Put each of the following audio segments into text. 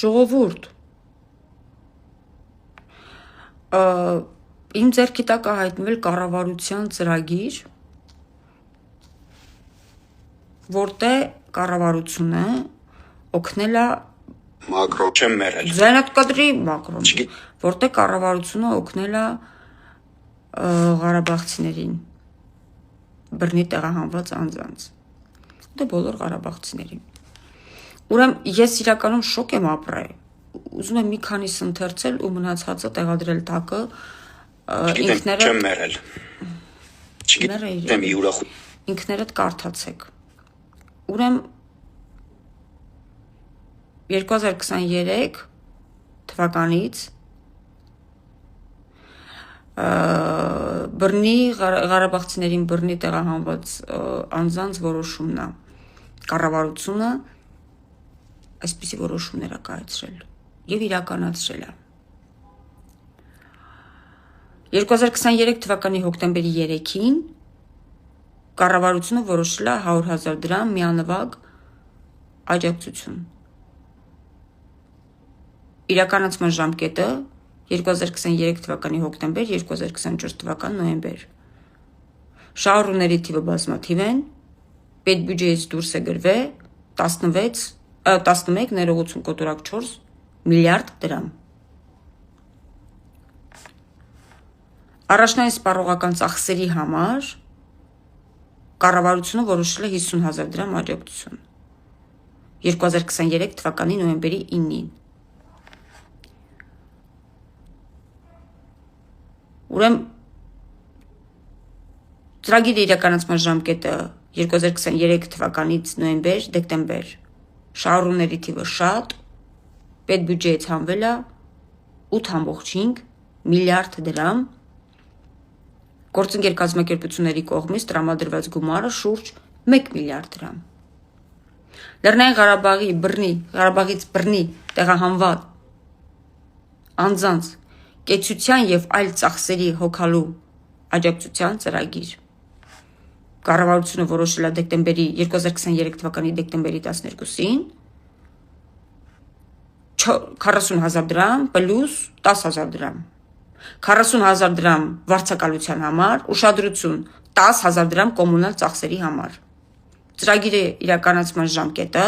Ժողովուրդ, իմ ձեռքի տակ է հայտնվել կառավարության ծրագիր, որտեղ կառավարությունը օգնել է Մակրոն չեմ մերել։ Ձայնատ կադրի Մակրոն, որտեղ կառավարությունը օգնել է Ղարաբաղցիներին, բռնի տեղահանված անձանց, դե բոլոր ղարաբաղցիներին։ Ուրեմն ես իրականում շոկ եմ ապրել, ուզում եմ մի քանիս ընթերցել ու մնացածը տեղադրել տակը, չեմ մերել։ Չգիտեմ ուրախ ինքներդ կարդացեք։ Ուրեմն 2023 թվականից բռնի ղարաբաղցիներին բռնի տեղահանված անձանց որոշումն է, կառավարությունը այսպիսի որոշումներ է կայացրել եւ իրականացրել է։ 2023 թվականի հոկտեմբերի 3-ին կառավարությունը որոշել է 100,000 դրամ միանվագ աջակցություն։ Իրականացման ժամկետը 2023 թվականի հոկտեմբեր, 2024 թվական նոյեմբեր։ Շահառուների թիվը բազմաթիվ են, պետբյուջեից դուրս է գրվել 11 ներողություն կոտորակ 4 միլիարդ դրամ։ Առաջնային սպառողական ծախսերի համար կառավարությունը որոշել է 50,000 դրամ աջակցություն 2023 թվականի նոյեմբերի 9-ին։ Ուրեմն ծրագիրի իրականացման ժամկետը 2023 թվականից նոյեմբեր, դեկտեմբեր, շահառուների թիվը շատ, պետբյուջեից հանվել է 8.5 միլիարդ դրամ, գործընկեր կազմակերպությունների կողմից տրամադրված գումարը շուրջ 1 միլիարդ դրամ։ Լեռնային Ղարաբաղից բռնի տեղահանված անձանց կեցության եւ այլ ծախսերի հոգալու աջակցության ծրագիր։ Կառավարությունը որոշել է 2023 թվականի դեկտեմբերի 12-ին 40,000 դրամ պլյուս 10,000 դրամ։ 40,000 դրամ վարձակալության համար, ուշադրություն 10,000 դրամ կոմունալ ծախսերի համար։ Ծրագիրի իրականացման ժամկետը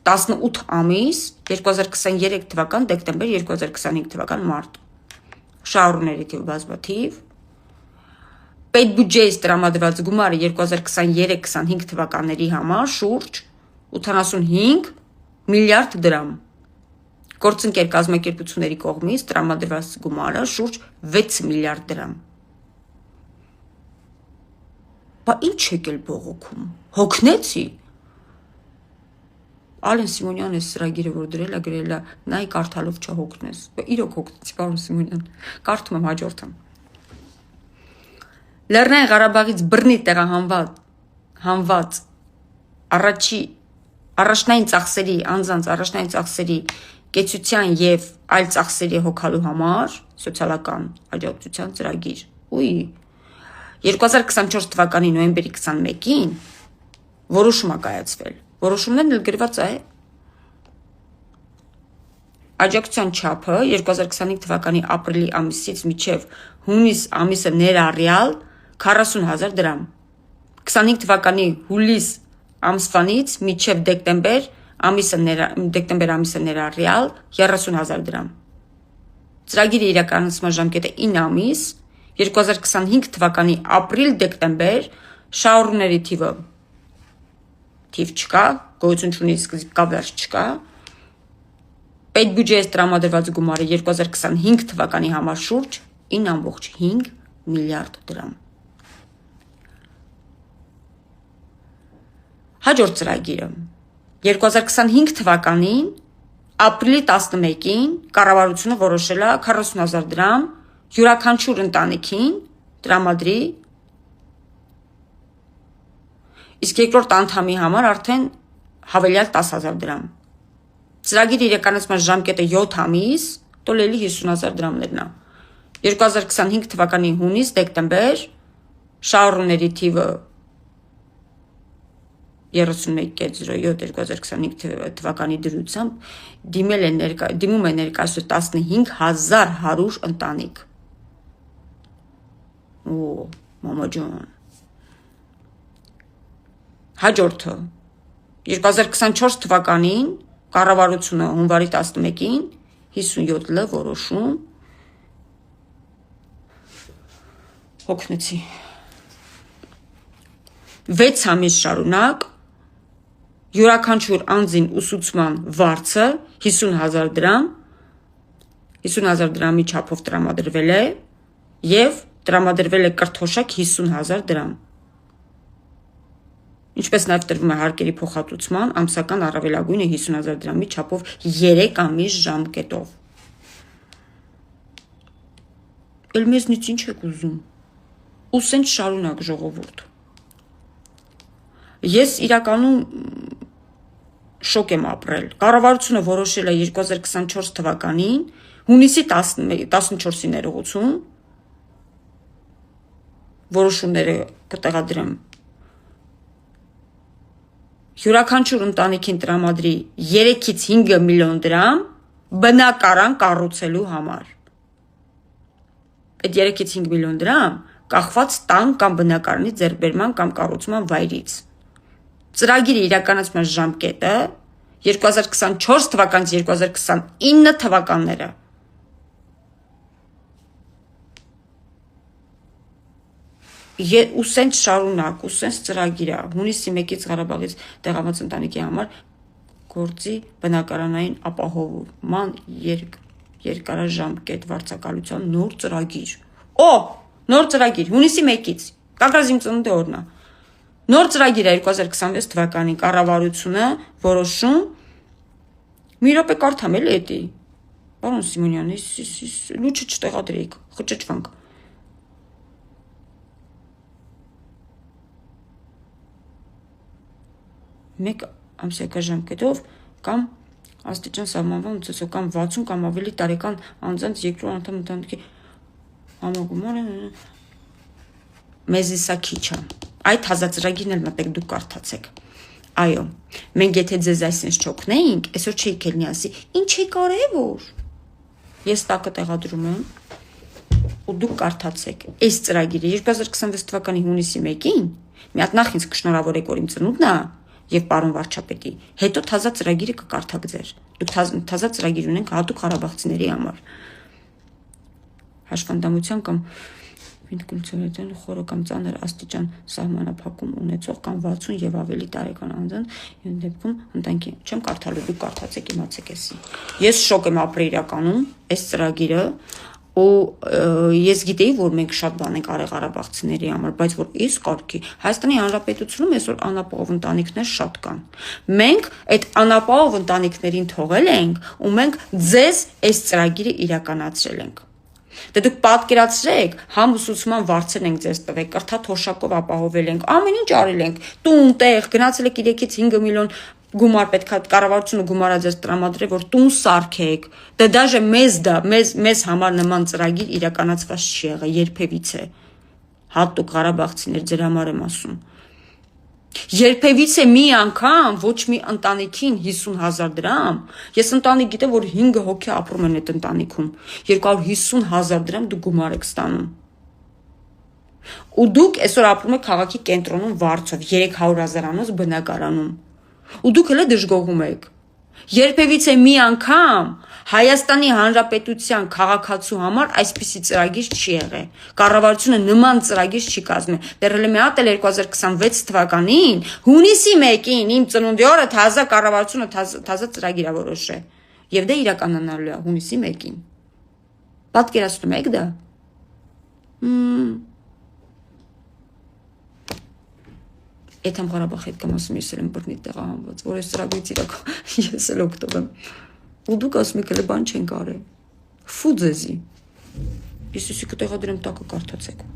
18 ամիս 2023 թվական դեկտեմբեր 2025 թվական մարտ։ Շահառուների թիվը բազմաթիվ։ Պետբյուջեից տրամադրված գումարը 2023-25 թվականների համար շուրջ 85 միլիարդ դրամ։ Գործընկեր կազմակերպությունների կողմից տրամադրված գումարը շուրջ 6 միլիարդ դրամ։ Բա ինչ եկել բողոքում։ Հոգնեցի։ Ալեն Սիմոնյանը ծրագիրը որ դրել է գրել է նայ կարդալով չհոգնես։ Իրոք հոգնեցի, պարոն Սիմոնյան։ Կարդում եմ հաջորդը։ Լեռնային Ղարաբաղից բռնի տեղահանված առաջնային ծախսերի անձանց առաջնային ծախսերի կեցության եւ այլ ծախսերի հոգալու համար սոցիալական աջակցության ծրագիր։ 2024 թվականի նոյեմբերի 21-ին որոշում է կայացվել։ Որոշումներն էլ գրված է։ Աջակցության չափը 2025 թվականի ապրիլի ամիսից մինչև հունիս ամիսը ներառյալ 40,000 դրամ։ 25 թվականի հուլիս ամսվանից մինչև դեկտեմբեր ամիսը ներառյալ 30,000 դրամ։ Ծրագիրի իրականացման ժամկետը 9 ամիս 2025 թվականի ապրիլ-դեկտեմբեր շահառուների թիվ չկա, գոյություն չունի, սկզբ կա, վերջ չկա։ Պետբյուջեից տրամադրված գումարը 2025 թվականի համար շուրջ 9.5 միլիարդ դրամ։ Հաջորդ ծրագիրը 2025 թվականին ապրիլի 11-ին կառավարությունը որոշել է 40,000 դրամ յուրաքանչյուր ընտանիքին տրամադրի, իսկ երկրորդ անդամի համար արդեն հավելյալ 10,000 դրամ։ Ծրագիրի իրականացման ժամկետը 7 ամիս, տոլելի 50,000 դրամներն է։ 2025 թվականի հունիս, դեկտեմբեր շահառուների թիվը 31.07.2025 թվականի դրությամբ դիմում է ներկայացու 15,100 ընտանիք։ Մամա ջան։ Հաջորդը 2024 թվականին կառավարությունը հունվարի 11-ին 57 L որոշում հոգնեցի 6 ամիս շարունակ յուրաքանչյուր անձին ուսուցման վարձը 50,000 դրամ 50,000 դրամի չափով տրամադրվել է եւ տրամադրվել է կրթոշակ 50,000 դրամ։ Ինչպես նաև տրվում է հարկերի փոխհատուցման ամսական առավելագույնը 50,000 դրամի չափով 3 ամիս ժամկետով։ Էլ մեզնից ինչ եք ուզում։ Ու սենց շարունակ ժողովուրդ։ Ես իրականում շոկ եմ ապրել։ Կառավարությունը որոշել է 2024 թվականին հունիսի 14-ի ներողություն որոշումները կտեղադրեմ յուրաքանչյուր ընտանիքին տրամադրի 3-ից 5 միլիոն դրամ բնակարան կառուցելու համար։ Այդ 3-ից 5 միլիոն դրամ կախված տան կամ բնակարանի ձեռքբերման կամ կառուցման վայրից։ Ծրագիրը իրականացման ժամկետը 2024 թվականից 2029 թվականները։ Ու սենց շարունակ, ու սենց ծրագիր է, հունիսի 1-ից Ղարաբաղից տեղամաց ընտանիքի համար գործի բնակարանային ապահովման երկարաժամկետ վարձակալության նոր ծրագիր։ Նոր ծրագիր, հունիսի 1-ից, կակրազ իմ ծնունդի օրն է։ Նոր ծրագիր է 2026 թվականին կառավարությունը որոշում մի րոպե կարդամ էլի էդի։ Պարոն Սիմոնյան, լուչը չտեղադրեիք, խճճվանք։ Մեկ ամսյակա ժամկետով կամ աստիճան սահմանված ունեցող կամ 60 կամ ավելի տարեկան անձանց երկրորդ անդամ ընտանիքի համագումարը մեզ սա քիչ է։ Այդ հազածրագիրն էլ մտեք դուք կարդացեք։ Այո, մենք եթե ձեզ այսինչ չօգնեինք, այսօր չէիք էլ ասի, ինչ է կարևոր։ Ես տակը տեղադրում եմ ու դուք կարդացեք։ Այս ծրագիրը 2026 թվականի հունիսի 1-ին մի հատ նախ ինձ կշնորհավորեք, որ իմ ծնունդն է եւ պարոն վարչապետի, հետո թազա ծրագիրը կկարդաք ձեր։ Դուք թազա ծրագիր ունենք հատուկ ղարաբաղցիների համար։ Հաշվանդամության կամ ինքնությունների խորը կամ ծանր աստիճան սահմանափակում ունեցող կամ 60 եւ ավելի տարեկան անձանց դեպքում ընտանիքի չեմ կարդալու, դուք կարդացեք, իմացեք էսի։ Ես շոկ եմ ապրել իրականում այս ծրագիրը ու ես գիտեի, որ մենք շատ բան ենք արել ղարաբաղցիների համար, բայց որ այս կարգի Հայաստանի Հանրապետությունում այսօր անապահով ընտանիքներ շատ կան։ Մենք այդ անապահով ընտանիքներին թողել ենք ու մենք ձեզ այս ծրագիրը իրականացրել ենք։ Դե դուք պատկերացրեք, համ ուսուցման վարձեր ենք ձեզ տվել, կրթաթոշակով ապահովել ենք, ամեն ինչ արել ենք, տուն, տեղ, գնացել եք 3-ից 5 միլիոն գումար պետք է կառավարությունը գումարա ձեզ տրամադրել, որ տուն սարքեք։ Դե դաժե մեզ համար նման ծրագիր իրականացված չի եղել երբևիցե։ Հատուկ ղարաբաղցիներ ձեր համար եմ ասում։ Երբևիցե մի անգամ ոչ մի ընտանիքին 50,000 դրամ։ Ես ընտանիք գիտեմ, որ 5 հոգի ապրում են այդ ընտանիքում։ 250,000 դրամ դուք գումար եք ստանում։ Ու դուք այսօր ապրում եք քաղաքի կենտրոնում վարձով 300,000 անոց բնակարանում։ Ու դուք հենց դժգոհում եք։ Երբևիցե մի անգամ Հայաստանի Հանրապետության քաղաքացու համար այսպիսի ծրագիր չի եղել։ Կառավարությունը նման ծրագիր չի կազմել։ Դեռ էլ մի հատ էլ 2026 թվականին հունիսի 1-ին իմ ծնունդի օրը թազա կառավարությունը թազա ծրագիր է որոշել։ Եվ դա իրականանալու է հունիսի 1-ին։ Պատկերացնում եք դա։ Այդ համ Ղարաբաղի հետ կամ ասում ես եմ բռնի տեղահանված, որ այս ծրագրից իրական ես էլ օգտվեմ։ Ու դուք ասում եք, բան չենք արել։ Ֆու ձեզի։ Ես կտեղադրեմ տակը կարդացեք։